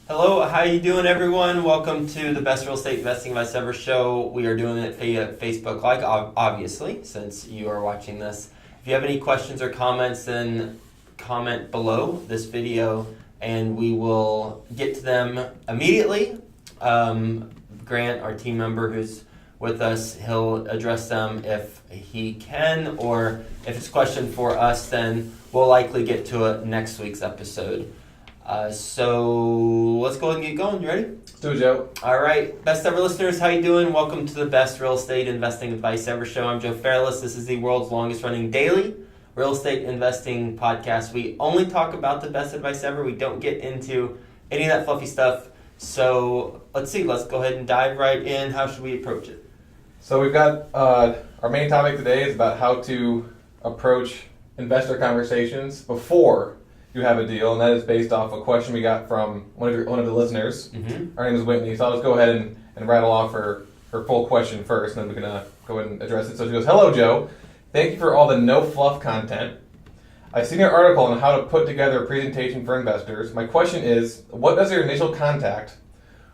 Hello, how you doing, everyone? Welcome to the Best Real Estate Investing Advice Ever show. We are doing it via Facebook Live, obviously, since you are watching this. If you have any questions or comments, then comment below this video, and we will get to them immediately. Grant, our team member who's with us, he'll address them if he can, or if it's a question for us, then we'll likely get to it next week's episode. So let's go ahead and get going. You ready? Let's do it, Joe. All right. Best ever listeners, how you doing? Welcome to the Best Real Estate Investing Advice Ever show. I'm Joe Fairless. This is the world's longest running daily real estate investing podcast. We only talk about the best advice ever. We don't get into any of that fluffy stuff. So let's see. Let's go ahead and dive right in. How should we approach it? So we've got our main topic today is about how to approach investor conversations before you have a deal, and that is based off a question we got from one of the listeners. Mm-hmm. Our name is Whitney, so I'll just go ahead and rattle off her full question first, and then we're going to go ahead and address it. So she goes, "Hello, Joe. Thank you for all the no-fluff content. I've seen your article on how to put together a presentation for investors. My question is, what does your initial contact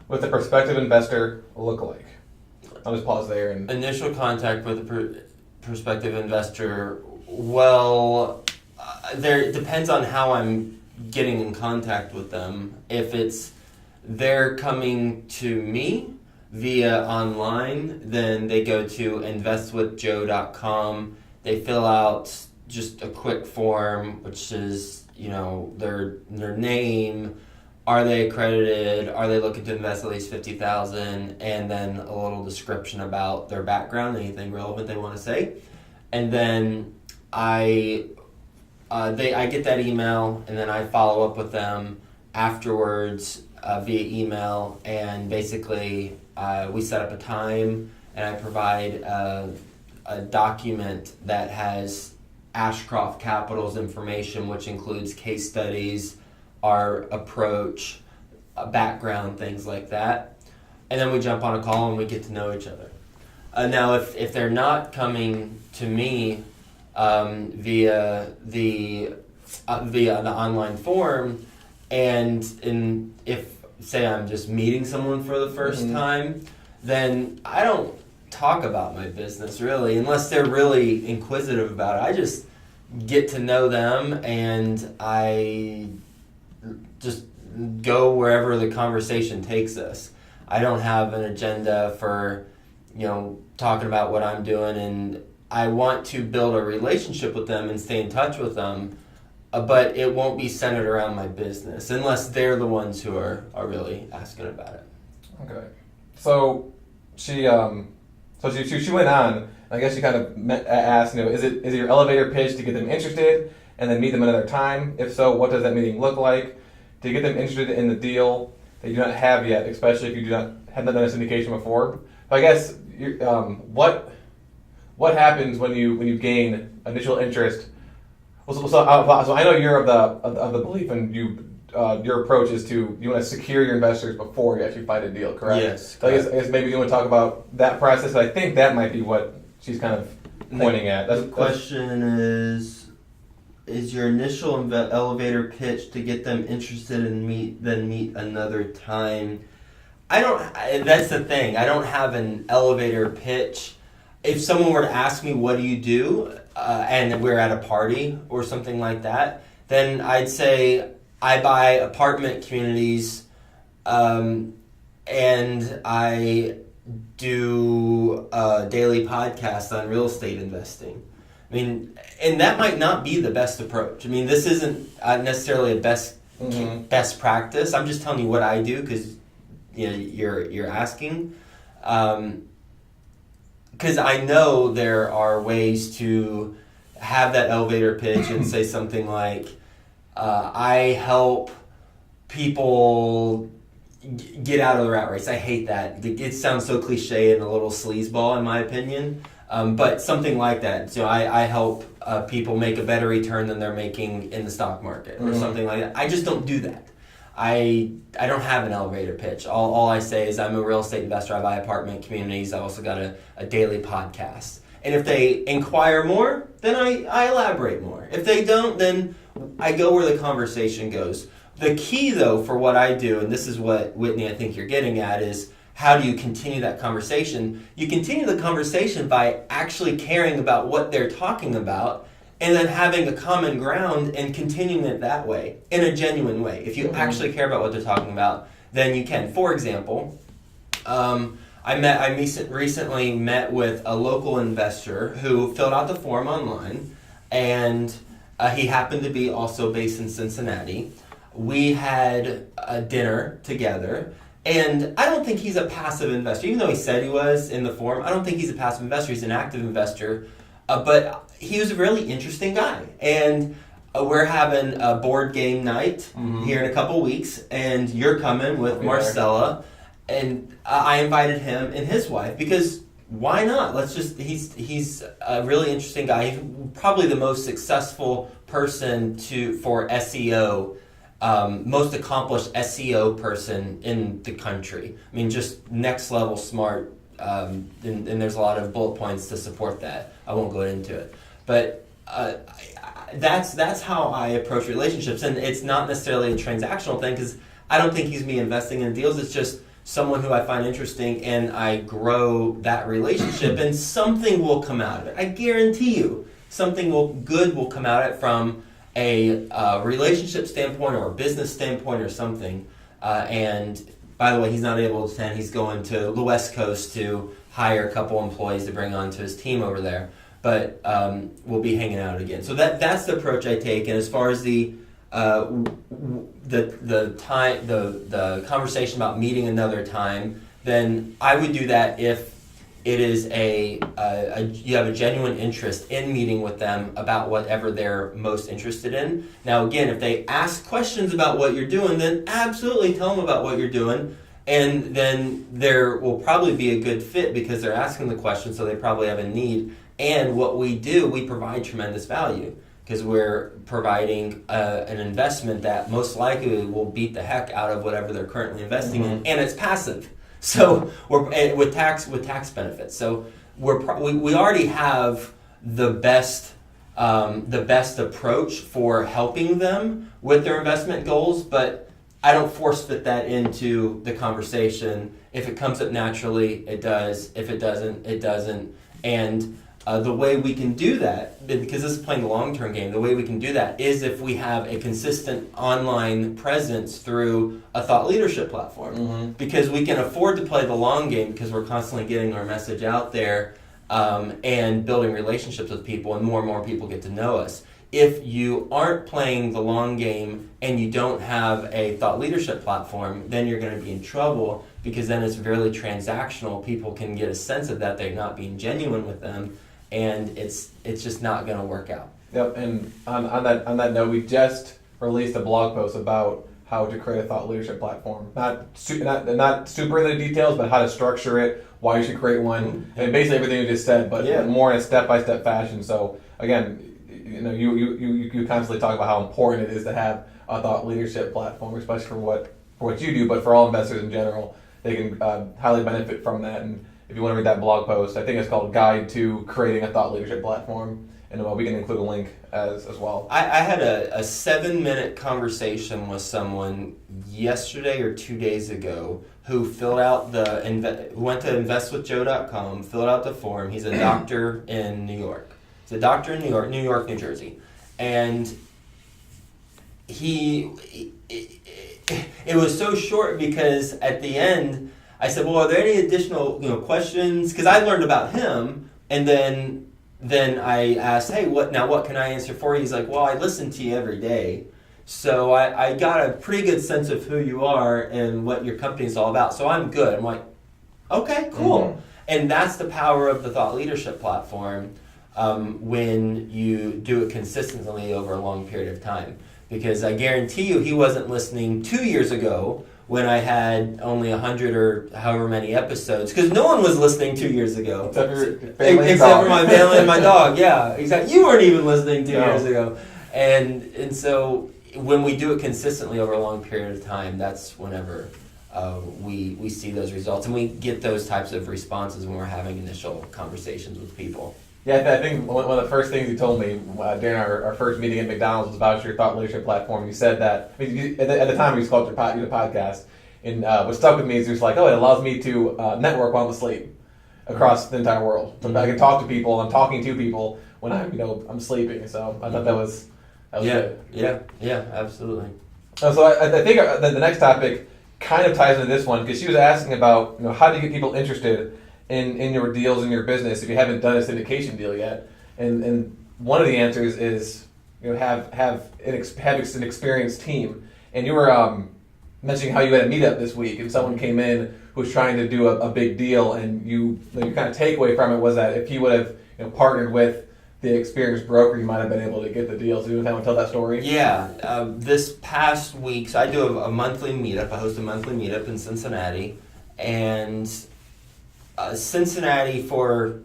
with a prospective investor look like?" I'll just pause there. Initial contact with a prospective investor, well, there depends on how I'm getting in contact with them. If it's they're coming to me via online, then they go to investwithjoe.com. They fill out just a quick form, which is, their name, are they accredited, are they looking to invest at least $50,000, and then a little description about their background, anything relevant they want to say. And then I get that email, and then I follow up with them afterwards via email, and basically we set up a time, and I provide a document that has Ashcroft Capital's information, which includes case studies, our approach, background, things like that. And then we jump on a call and we get to know each other. Now, if they're not coming to me via the online form, and if say I'm just meeting someone for the first time, then I don't talk about my business really, unless they're really inquisitive about it. I just get to know them, and I just go wherever the conversation takes us. I don't have an agenda for talking about what I'm doing, and I want to build a relationship with them and stay in touch with them, but it won't be centered around my business unless they're the ones who are really asking about it. Okay. So she went on, and I guess she kind of asked, is it your elevator pitch to get them interested and then meet them another time? If so, what does that meeting look like? To get them interested in the deal that you do not have yet, especially if you have not done a syndication before. So I guess what happens when you gain initial interest? So I know you're of the belief, and your approach is you want to secure your investors before you actually find a deal, correct? Yes. So I guess maybe you want to talk about that process. I think that might be what she's kind of pointing at. The question is your initial elevator pitch to get them interested and meet another time. That's the thing. I don't have an elevator pitch. If someone were to ask me, what do you do? And we're at a party or something like that, then I'd say I buy apartment communities, and I do a daily podcast on real estate investing. I mean, and that might not be the best approach. I mean, this isn't necessarily a best practice. I'm just telling you what I do because you're asking. Because I know there are ways to have that elevator pitch and say something like, I help people get out of the rat race. I hate that. It sounds so cliche and a little sleazeball in my opinion. But something like that. So I help people make a better return than they're making in the stock market or something like that. I just don't do that. I don't have an elevator pitch. All I say is I'm a real estate investor. I buy apartment communities. I've also got a daily podcast. And if they inquire more, then I elaborate more. If they don't, then I go where the conversation goes. The key, though, for what I do, and this is what, Whitney, I think you're getting at, is how do you continue that conversation? You continue the conversation by actually caring about what they're talking about and then having a common ground and continuing it that way, in a genuine way. If you actually care about what they're talking about, then you can. For example, I recently met with a local investor who filled out the form online, and he happened to be also based in Cincinnati. We had a dinner together, and I don't think he's a passive investor. Even though he said he was in the form, I don't think he's a passive investor. He's an active investor, but he was a really interesting guy. And we're having a board game night here in a couple weeks, and you're coming with Marcella, and I invited him and his wife because why not? He's a really interesting guy. He's probably the most successful person for SEO. Most accomplished SEO person in the country. I mean, just next level smart, and there's a lot of bullet points to support that. I won't go into it, but that's how I approach relationships, and it's not necessarily a transactional thing because I don't think he's me investing in deals. It's just someone who I find interesting, and I grow that relationship, and something will come out of it. I guarantee you, something good will come out of it from a relationship standpoint or a business standpoint or something. And by the way, he's not able to attend. He's going to the West Coast to hire a couple employees to bring onto his team over there. But we'll be hanging out again. So that's the approach I take. And as far as the conversation about meeting another time, then I would do that if it is you have a genuine interest in meeting with them about whatever they're most interested in. Now, again, if they ask questions about what you're doing, then absolutely tell them about what you're doing, and then there will probably be a good fit because they're asking the question, so they probably have a need. And what we do, we provide tremendous value because we're providing an investment that most likely will beat the heck out of whatever they're currently investing in, and it's passive. So we're with tax benefits. So we already have the best approach for helping them with their investment goals, but I don't force fit that into the conversation. If it comes up naturally, it does. If it doesn't, it doesn't. And the way we can do that, because this is playing the long-term game, the way we can do that is if we have a consistent online presence through a thought leadership platform. Because we can afford to play the long game because we're constantly getting our message out there and building relationships with people, and more people get to know us. If you aren't playing the long game and you don't have a thought leadership platform, then you're going to be in trouble because then it's really transactional. People can get a sense of that. They're not being genuine with them. And it's just not going to work out. Yep. And on that note, we just released a blog post about how to create a thought leadership platform. Not super into the details, but how to structure it, why you should create one, and basically everything you just said, but more in a step-by-step fashion. So again, you constantly talk about how important it is to have a thought leadership platform, especially for what you do, but for all investors in general, they can highly benefit from that. And if you want to read that blog post, I think it's called Guide to Creating a Thought Leadership Platform, and we can include a link as well. I had a 7-minute conversation with someone yesterday or 2 days ago who filled out who went to investwithjoe.com, filled out the form. He's a doctor in New York. He's a doctor in New York, New Jersey. And it was so short because at the end, I said, well, are there any additional questions? Because I learned about him, and then I asked, hey, what can I answer for you? He's like, well, I listen to you every day, so I got a pretty good sense of who you are and what your company is all about, so I'm good. I'm like, okay, cool. And that's the power of the thought leadership platform when you do it consistently over a long period of time. Because I guarantee you he wasn't listening 2 years ago when I had only 100 or however many episodes, because no one was listening 2 years ago. Except for my family and my dog, yeah, exactly. You weren't even listening 2 years ago. And so when we do it consistently over a long period of time, that's whenever we see those results. And we get those types of responses when we're having initial conversations with people. Yeah, I think one of the first things you told me during our first meeting at McDonald's was about your thought leadership platform. You said that, I mean, at the time we used to call it your podcast, and what stuck with me is just like, oh, it allows me to network while I'm asleep across the entire world. So I can talk to people, I'm talking to people when I'm sleeping. So I thought that was good. Yeah, absolutely. So I think the next topic kind of ties into this one, because she was asking about how do you get people interested in your deals in your business if you haven't done a syndication deal yet. And one of the answers is have an experienced team. And you were mentioning how you had a meetup this week, and someone came in who was trying to do a big deal, and your kind of takeaway from it was that if you would have partnered with the experienced broker, you might have been able to get the deal. So you want to tell that story? Yeah. This past week, so I do a monthly meetup. I host a monthly meetup in Cincinnati. And Cincinnati, for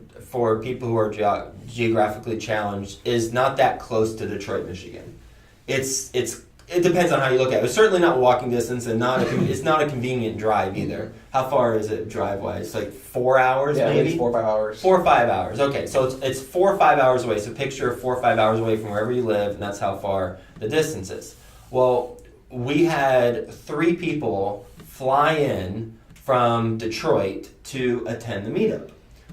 people who are geographically challenged, is not that close to Detroit, Michigan. It depends on how you look at it. It's certainly not walking distance, and it's not a convenient drive either. How far is it drive-wise? Like 4 hours, maybe? Maybe 4 or 5 hours. 4 or 5 hours. Okay, so it's 4 or 5 hours away. So picture 4 or 5 hours away from wherever you live, and that's how far the distance is. Well, we had 3 people fly in from Detroit to attend the meetup,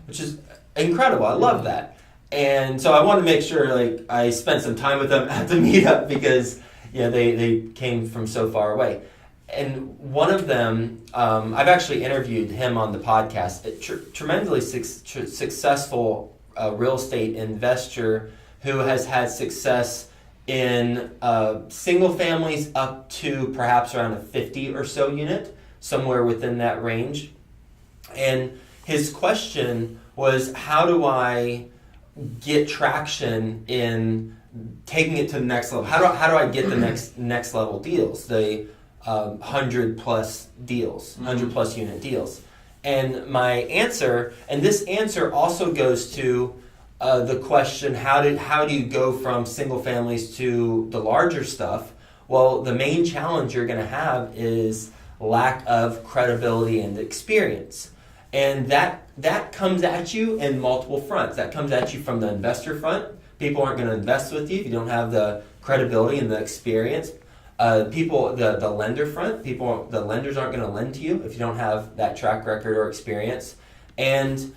which is incredible. I love that. And so I want to make sure I spent some time with them at the meetup because they came from so far away. And one of them, I've actually interviewed him on the podcast, a tremendously successful real estate investor who has had success in single families up to perhaps around a 50 or so unit, somewhere within that range. And his question was, how do I get traction in taking it to the next level? How do I get the next level deals, the 100 plus deals, 100 plus unit deals? And my answer, and this answer also goes to the question, how do you go from single families to the larger stuff? Well, the main challenge you're going to have is lack of credibility and experience. And that comes at you in multiple fronts. That comes at you from the investor front. People aren't going to invest with you if you don't have the credibility and the experience. The lender front, the lenders aren't going to lend to you if you don't have that track record or experience. And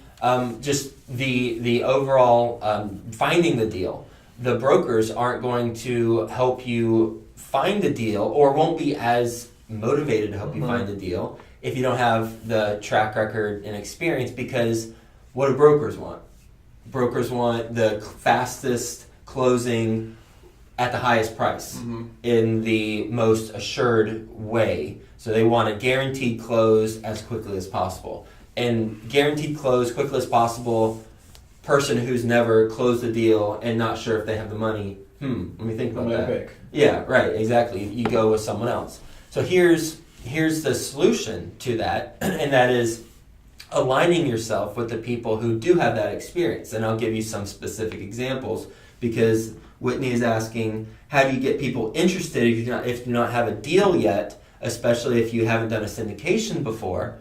just the overall finding the deal. The brokers aren't going to help you find a deal, or won't be as motivated to help you find a deal if you don't have the track record and experience, because what do brokers want? Brokers want the fastest closing at the highest price in the most assured way. So they want a guaranteed close as quickly as possible. And guaranteed close quickly as possible, person who's never closed a deal and not sure if they have the money, let me think about that. Pick. Yeah, right, exactly. You go with someone else. So here's the solution to that, and that is aligning yourself with the people who do have that experience. And I'll give you some specific examples, because Whitney is asking, how do you get people interested if you do not have a deal yet, especially if you haven't done a syndication before?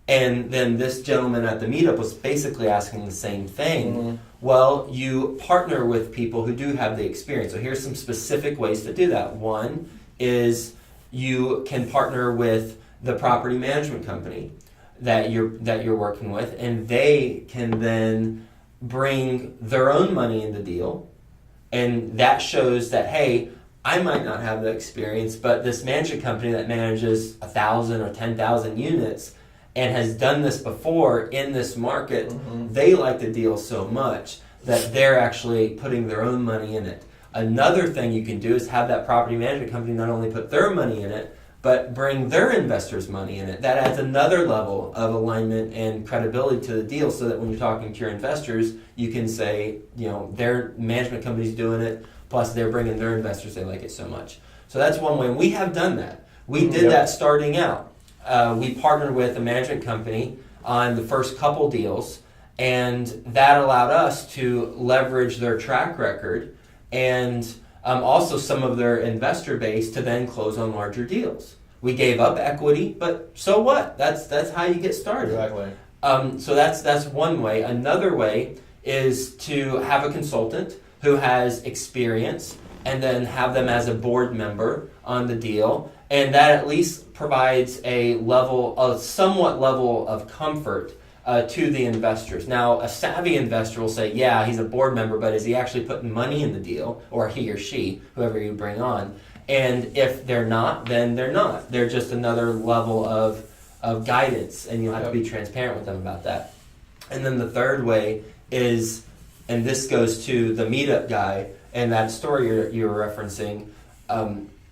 And then this gentleman at the meetup was basically asking the same thing. Well, you partner with people who do have the experience. So here's some specific ways to do that. One is you can partner with the property management company that you're working with, and they can then bring their own money in the deal. And that shows that, hey, I might not have the experience, but this management company that manages 1,000 or 10,000 units and has done this before in this market, they like the deal so much that they're actually putting their own money in it. Another thing you can do is have that property management company not only put their money in it, but bring their investors' money in it. That adds another level of alignment and credibility to the deal, so that when you're talking to your investors, you can say, their management company's doing it, plus they're bringing their investors, they like it so much. So that's one way. And we have done that. We did that starting out. We partnered with a management company on the first couple deals, and that allowed us to leverage their track record and also some of their investor base to then close on larger deals. We gave up equity, but so what? That's how you get started. Exactly. So that's one way. Another way is to have a consultant who has experience and then have them as a board member on the deal. And that at least provides a somewhat level of comfort to the investors. Now, a savvy investor will say, yeah, he's a board member, but is he actually putting money in the deal? Or he or she, whoever you bring on. And if they're not, then they're not. They're just another level of guidance, and you'll have to be transparent with them about that. And then the third way is, and this goes to the meetup guy and that story you were referencing,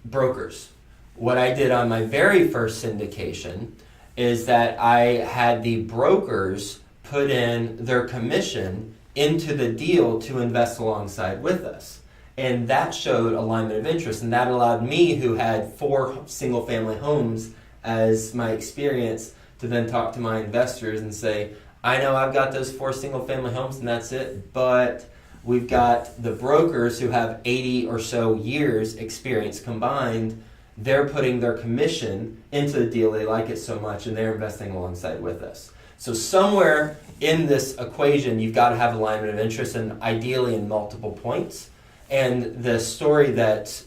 brokers. What I did on my very first syndication is that I had the brokers put in their commission into the deal to invest alongside with us. And that showed alignment of interest, and that allowed me, who had 4 single-family homes as my experience, to then talk to my investors and say, I know I've got those 4 single-family homes and that's it, but we've got the brokers who have 80 or so years experience combined. They're putting their commission into the deal. They like it so much, and they're investing alongside with us. So somewhere in this equation, you've got to have alignment of interest, and ideally in multiple points. And the story that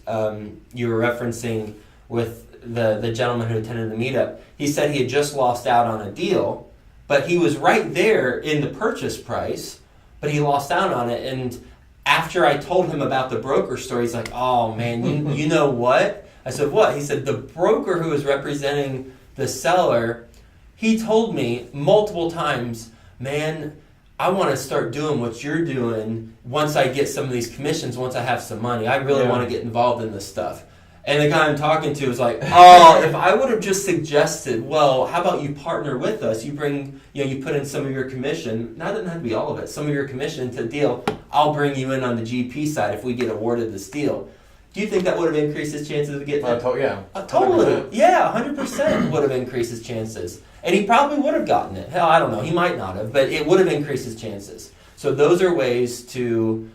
you were referencing with the gentleman who attended the meetup, he said he had just lost out on a deal, but he was right there in the purchase price, but he lost out on it. And after I told him about the broker story, he's like, oh man, you know what? I said, what? He said, the broker who was representing the seller, he told me multiple times, man, I want to start doing what you're doing once I get some of these commissions, once I have some money. I really want to get involved in this stuff. And the guy I'm talking to was like, oh, if I would have just suggested, well, how about you partner with us? You bring, you put in some of your commission. Now, it doesn't have to be all of it. Some of your commission into the deal. I'll bring you in on the GP side if we get awarded this deal. Do you think that would have increased his chances of getting it? Yeah. Totally. 100%. Yeah, 100% would have increased his chances. And he probably would have gotten it. Hell, I don't know. He might not have, but it would have increased his chances. So those are ways to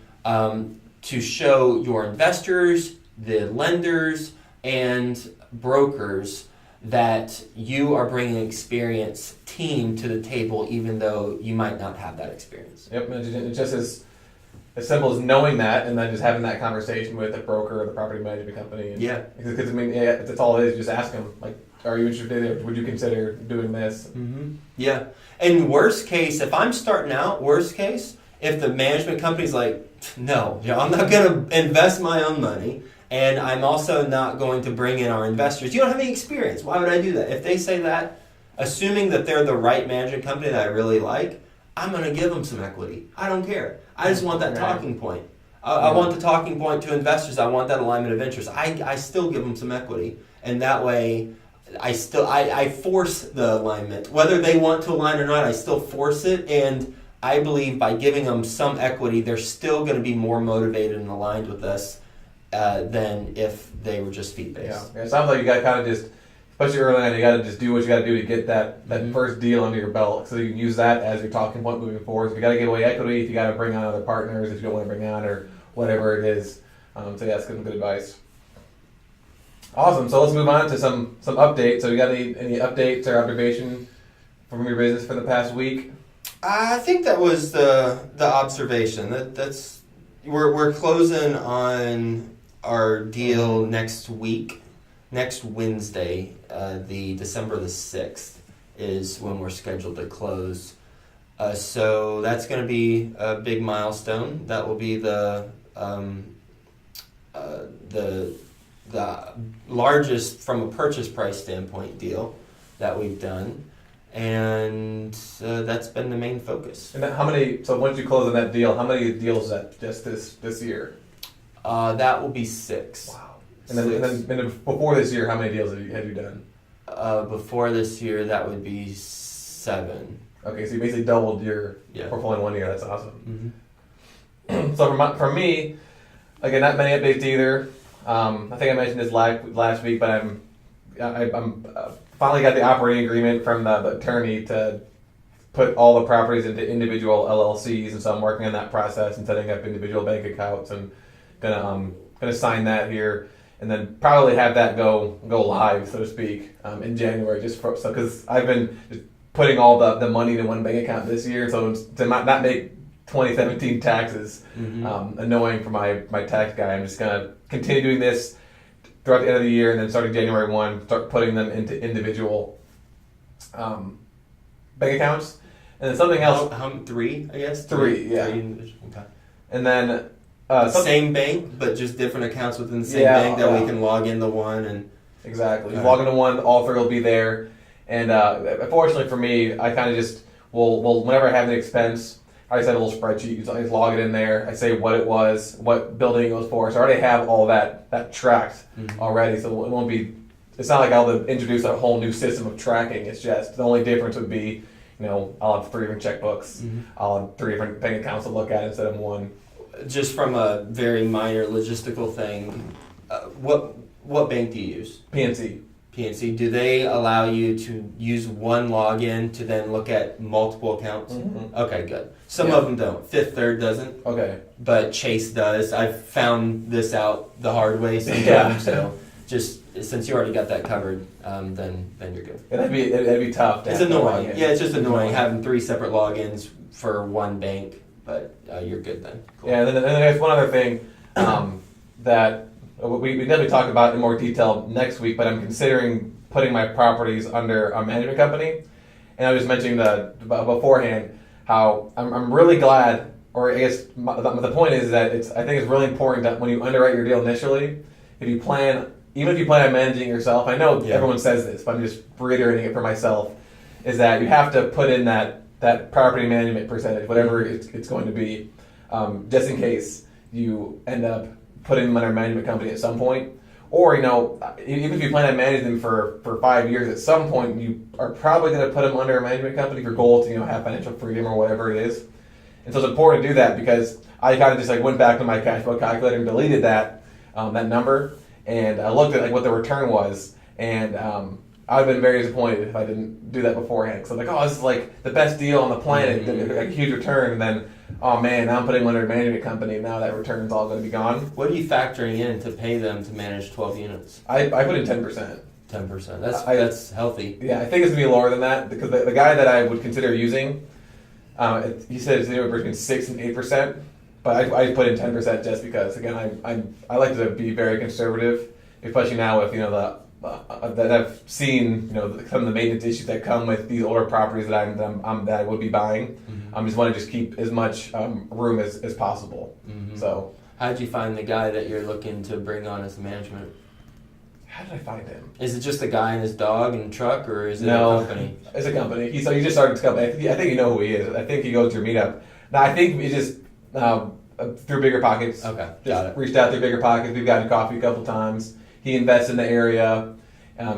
show your investors, the lenders, and brokers that you are bringing an experienced team to the table, even though you might not have that experience. Yep, it's just as simple as knowing that, and then just having that conversation with the broker or the property management company. And, yeah. Because that's all it is. Just ask them, like, are you interested, or would you consider doing this? Mm-hmm. Yeah. And worst case, if I'm starting out, if the management company's like, no, I'm not going to invest my own money, and I'm also not going to bring in our investors. You don't have any experience. Why would I do that? If they say that, assuming that they're the right management company that I really like, I'm going to give them some equity. I don't care. I just want that talking point. I want the talking point to investors. I want that alignment of interest. I still give them some equity, and that way I force the alignment. Whether they want to align or not, I still force it, and I believe by giving them some equity, they're still going to be more motivated and aligned with us than if they were just fee-based. Yeah. It sounds like you got to kind of just, especially early on, you got to just do what you got to do to get that first deal under your belt, so you can use that as your talking point moving forward. If you got to give away equity, if you got to bring on other partners, if you don't want to bring on, or whatever it is. So yeah, that's good advice. Awesome. So let's move on to some updates. So you got any updates or observation from your business for the past week? I think that was the observation. That's we're closing on our deal next week. Next Wednesday, the December the 6th, is when we're scheduled to close. So that's going to be a big milestone. That will be the largest, from a purchase price standpoint, deal that we've done, and that's been the main focus. And how many? So once you close on that deal, how many deals is that just this year? That will be 6. Wow. And then before this year, how many deals have you done? Before this year, that would be 7. Okay, so you basically doubled your portfolio in 1 year. That's awesome. Mm-hmm. So for me, again, not many updates either. I think I mentioned this last week, but I'm finally got the operating agreement from the attorney to put all the properties into individual LLCs, and so I'm working on that process and setting up individual bank accounts, and gonna sign that here, and then probably have that go live, so to speak, in January, because I've been just putting all the money in one bank account this year, so to not make 2017 taxes. Annoying for my tax guy. I'm just gonna continue doing this throughout the end of the year, and then starting January 1, start putting them into individual bank accounts. And then something else. How 3, I guess? Three, yeah. Okay. And then same bank, but just different accounts within the same bank that we can log into one and. Exactly. Log into one, all 3 will be there. And fortunately for me, I kind of just will whenever I have an expense, I just have a little spreadsheet. So I just log it in there. I say what it was, what building it was for. So I already have all that tracked already. So it won't be. It's not like I'll introduce a whole new system of tracking. It's just the only difference would be, I'll have 3 different checkbooks. I'll have 3 different bank accounts to look at instead of one. Just from a very minor logistical thing, what bank do you use? PNC. Do they allow you to use one login to then look at multiple accounts? Okay, good. Some of them don't. Fifth Third doesn't. Okay. But Chase does. I've found this out the hard way sometimes. So just since you already got that covered, then you're good. Yeah, that'd be tough. It's annoying. Yeah, it's just annoying having 3 separate logins for one bank. But you're good then. Cool. Yeah, and then there's one other thing that we definitely talk about in more detail next week, but I'm considering putting my properties under a management company. And I was mentioning beforehand how I'm really glad, or I guess the point is that I think it's really important that when you underwrite your deal initially, even if you plan on managing yourself, I know everyone says this, but I'm just reiterating it for myself, is that you have to put in that property management percentage, whatever it's going to be, just in case you end up putting them under a management company at some point. Or, even if you plan on managing them for 5 years, at some point you are probably going to put them under a management company if your goal is to have financial freedom or whatever it is. And so it's important to do that because I kind of just went back to my cash flow calculator and deleted that number, and I looked at what the return was, and I would have been very disappointed if I didn't do that beforehand. So I'm like, this is the best deal on the planet, a huge return, and then, oh man, now I'm putting them under a management company, and now that return's all going to be gone. What are you factoring in to pay them to manage 12 units? I put in 10%. 10%. That's healthy. Yeah, I think it's going to be lower than that, because the guy that I would consider using, he said it's anywhere between 6 and 8%, but I put in 10% just because, again, I like to be very conservative, especially now with, that I've seen, some of the maintenance issues that come with these older properties that I would be buying. I just want to keep as much room as possible. So, how'd you find the guy that you're looking to bring on as management? How did I find him? Is it just a guy and his dog and truck, or is it a company? It's a company. He just started his company. I think you know who he is. I think he goes to your meetup. Now I think he just through Bigger Pockets. Okay, got it. Reached out through Bigger Pockets. We've gotten coffee a couple times. He invests in the area.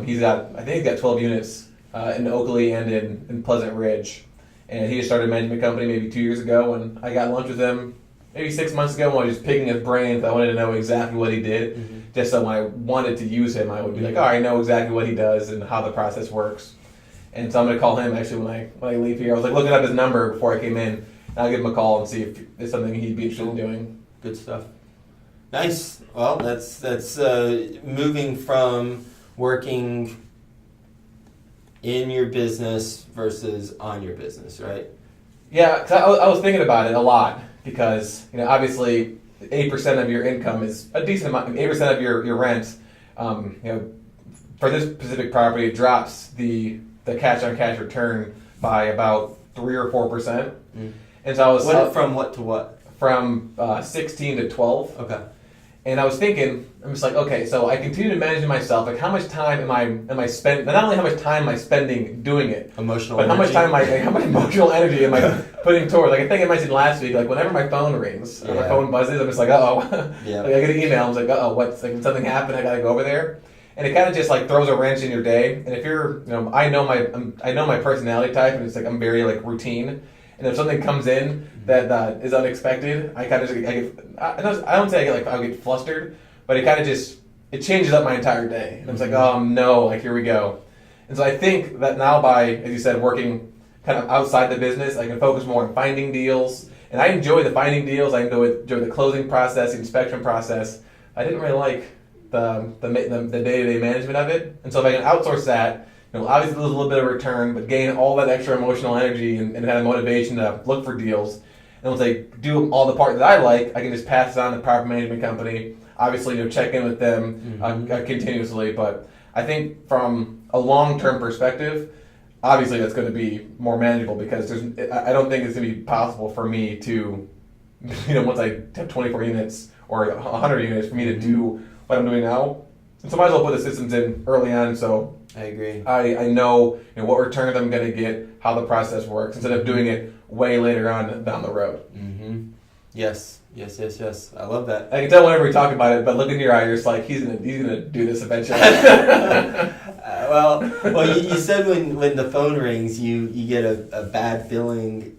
He's got 12 units in Oakley and in Pleasant Ridge, and he just started a management company maybe 2 years ago. And I got lunch with him maybe 6 months ago when I was just picking his brain because I wanted to know exactly what he did. Just so when I wanted to use him, I would be like, I know exactly what he does and how the process works. And so I'm going to call him actually when I leave here. I was looking up his number before I came in. And I'll give him a call and see if it's something he'd be interested in doing. Good stuff. Nice. Well, that's moving from working in your business versus on your business, right? Yeah, cause I was thinking about it a lot because obviously 8% of your income is a decent amount. 8% of your rent, for this specific property, it drops the cash on cash return by about 3 or 4%. And so I was from what to what? From 16 to 12. Okay. And I was thinking, I'm just okay, so I continue to manage it myself. How much time am I spending? Not only how much time am I spending doing it, emotional, but energy. how much emotional energy am I putting towards? I think I mentioned last week, whenever my phone rings or my phone buzzes, I'm just Yeah. I get an email. I'm just what's something happened? I got to go over there, and it kind of just throws a wrench in your day. And if you're, I know my personality type, and it's I'm very routine. And if something comes in that is unexpected, I kind of I don't say I'll get flustered, but it kind of it changes up my entire day. And I'm just oh no, here we go. And so I think that now by, as you said, working kind of outside the business, I can focus more on finding deals. And I enjoy the finding deals. I enjoy the closing process, the inspection process. I didn't really like the day-to-day management of it. And so if I can outsource that, obviously lose a little bit of return, but gain all that extra emotional energy and kind of motivation to look for deals. And once I do all the part that I like, I can just pass it on to the property management company. Obviously, check in with them continuously. But I think from a long-term perspective, obviously that's going to be more manageable because I don't think it's going to be possible for me to, once I have 24 units or 100 units, for me to do what I'm doing now. And so I might as well put the systems in early on so I agree. I know, what returns I'm going to get, how the process works, instead of doing it way later on down the road. Mm-hmm. Yes. I love that. I can tell whenever we talk about it, but look in your eye, you're just like, he's gonna do this eventually. Well, you said when the phone rings, you get a bad feeling.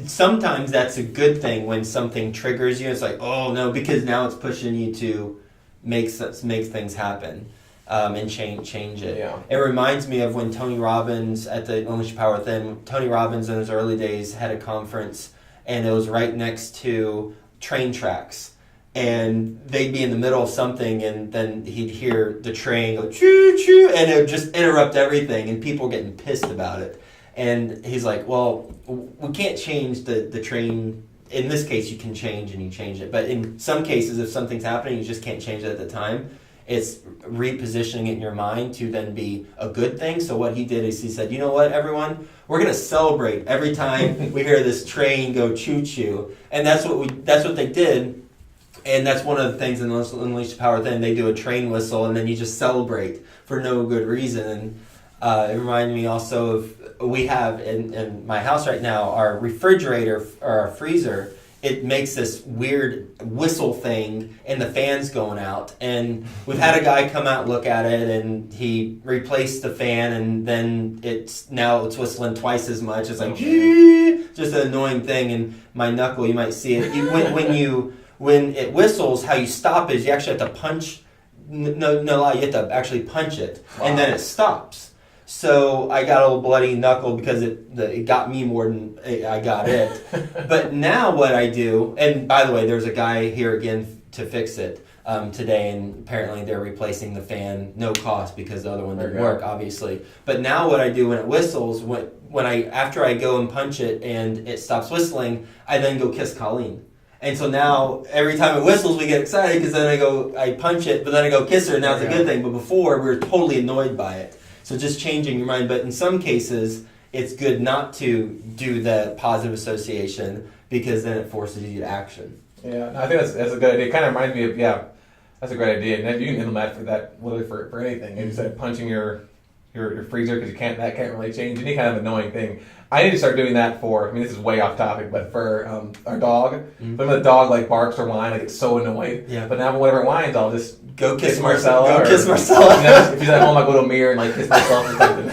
Sometimes that's a good thing when something triggers you. It's like, oh no, because now it's pushing you to make things happen and change it. Yeah. It reminds me of when Tony Robbins at the Unleash Your Power Within. Tony Robbins in his early days had a conference, and it was right next to train tracks. And they'd be in the middle of something, and then he'd hear the train go choo choo, and it would just interrupt everything, and people getting pissed about it. And he's like, well, we can't change the train. In this case, you can change and you change it. But in some cases, if something's happening, you just can't change it at the time. It's repositioning it in your mind to then be a good thing. So what he did is he said, you know what, everyone? We're going to celebrate every time we hear this train go choo-choo. And that's what they did. And that's one of the things in Unleash Your Power Within. They do a train whistle, and then you just celebrate for no good reason. And it reminded me also of, we have in my house right now, our refrigerator or our freezer, it makes this weird whistle thing and the fan's going out. And we've had a guy come out and look at it, and he replaced the fan, and then it's whistling twice as much. It's like, just an annoying thing. And my knuckle, you might see it. When it whistles, how you stop is you actually have to punch. No lie, you have to actually punch it. Wow. And then it stops. So I got a little bloody knuckle because it got me more than I got it. But now what I do, and by the way, there's a guy here again to fix it today, and apparently they're replacing the fan, no cost, because the other one didn't work, obviously. But now what I do when it whistles, after I go and punch it and it stops whistling, I then go kiss Colleen. And so now, every time it whistles, we get excited because then I punch it, but then I go kiss her, and now it's a good thing. But before, we were totally annoyed by it. So just changing your mind. But in some cases, it's good not to do the positive association because then it forces you to action. Yeah, I think that's a good idea. It kind of reminds me of, that's a great idea. And you can implement that literally for anything. You said punching your freezer because that can't really change any kind of annoying thing. I need to start doing that this is way off topic, but for our dog. Mm-hmm. But when the dog barks or whines, I get so annoyed. Yeah. But now whenever it whines, I'll just go kiss Marcella. Kiss Marcella. If she's at home, I'll go to a mirror and kiss myself or something.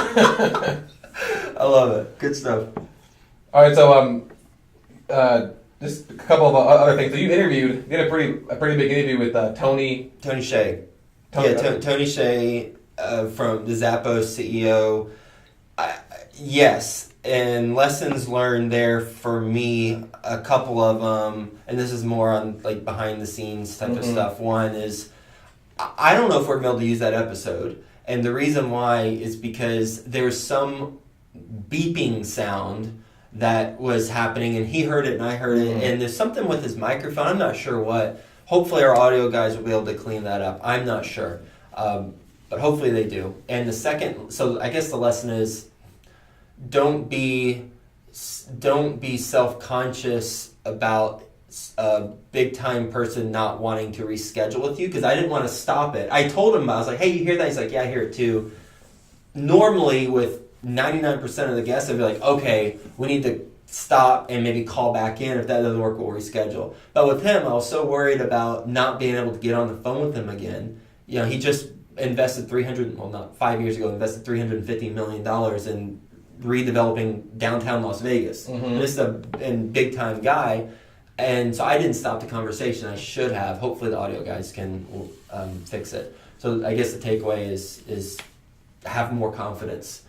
I love it. Good stuff. All right, so just a couple of other things. So you did a pretty big interview with Tony Hsieh. Tony Hsieh from the Zappos CEO. Yes. And lessons learned there for me, a couple of them, and this is more on behind the scenes type of stuff. One is, I don't know if we're going to be able to use that episode. And the reason why is because there's some beeping sound that was happening, and he heard it and I heard it. And there's something with his microphone. I'm not sure what. Hopefully our audio guys will be able to clean that up. I'm not sure. But hopefully they do. And the second, so I guess the lesson is, don't be self-conscious about a big-time person not wanting to reschedule with you, because I didn't want to stop it. I told him, I was like, hey, you hear that? He's like, yeah, I hear it too. Normally, with 99% of the guests, I'd be like, okay, we need to stop and maybe call back in. If that doesn't work, we'll reschedule. But with him, I was so worried about not being able to get on the phone with him again. He just invested $5 years ago, invested $350 million in redeveloping downtown Las Vegas. Mm-hmm. This is a big time guy, and so I didn't stop the conversation. I should have. Hopefully the audio guys can fix it. So I guess the takeaway is have more confidence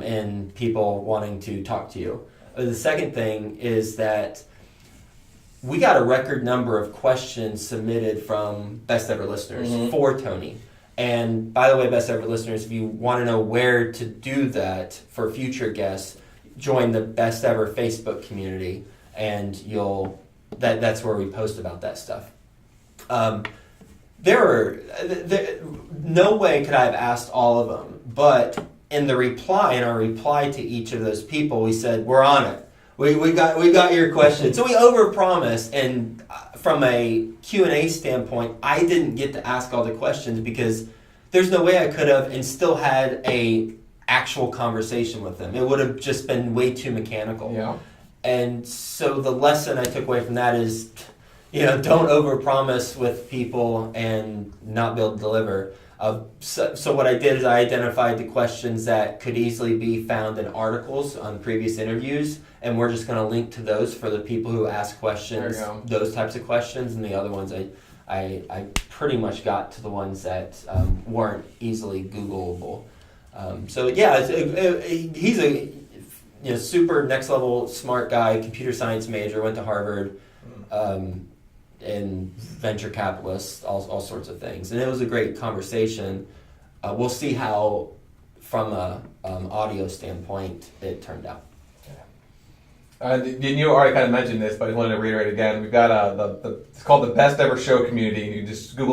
in people wanting to talk to you. The second thing is that we got a record number of questions submitted from best ever listeners for Tony. And by the way, best ever listeners, if you want to know where to do that for future guests, join the Best Ever Facebook community, and that's where we post about that stuff. No way could I have asked all of them, but in our reply to each of those people, we said, we're on it. We got your question. So we overpromised, and from a Q&A standpoint, I didn't get to ask all the questions because there's no way I could have and still had a actual conversation with them. It would have just been way too mechanical. Yeah. And so the lesson I took away from that is, don't overpromise with people and not be able to deliver. So what I did is I identified the questions that could easily be found in articles on previous interviews, and we're just going to link to those for the people who ask questions, those types of questions, and the other ones I pretty much got to the ones that weren't easily Googleable. He's a super next level smart guy, computer science major, went to Harvard. And venture capitalists, all sorts of things, and it was a great conversation. We'll see how, from a audio standpoint, it turned out. You already kind of mentioned this, but I just wanted to reiterate again. We've got it's called the Best Ever Show community. You can just search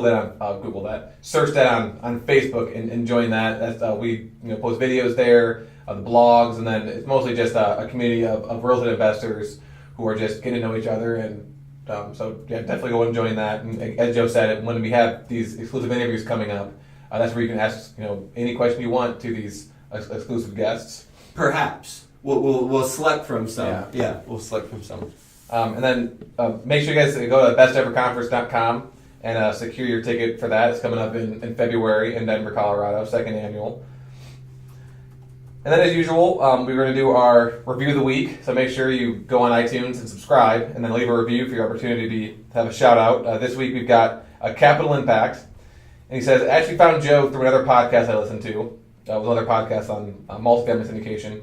that on Facebook and join that. That's we post videos there, the blogs, and then it's mostly just a community of real estate investors who are just getting to know each other. And definitely go and join that. And as Joe said, when we have these exclusive interviews coming up, that's where you can ask any question you want to these exclusive guests. Perhaps we'll select from some. Yeah, we'll select from some. And then make sure you guys go to besteverconference.com and secure your ticket for that. It's coming up in February in Denver, Colorado, second annual. And then, as usual, we're going to do our review of the week. So make sure you go on iTunes and subscribe, and then leave a review for your opportunity to have a shout out. This week we've got Capital Impact, and he says, "I actually found Joe through another podcast I listened to. It was another podcast on multifamily syndication.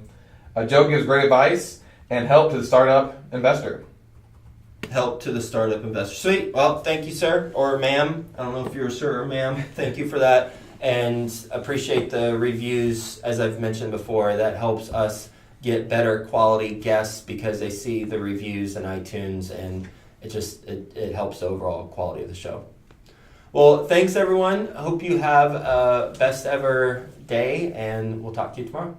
Joe gives great advice and help to the startup investor." Help to the startup investor. Sweet. Well, thank you, sir or ma'am. I don't know if you're a sir or ma'am. Thank you for that. And appreciate the reviews, as I've mentioned before. That helps us get better quality guests because they see the reviews in iTunes, and it helps the overall quality of the show. Well, thanks everyone. I hope you have a best ever day, and we'll talk to you tomorrow.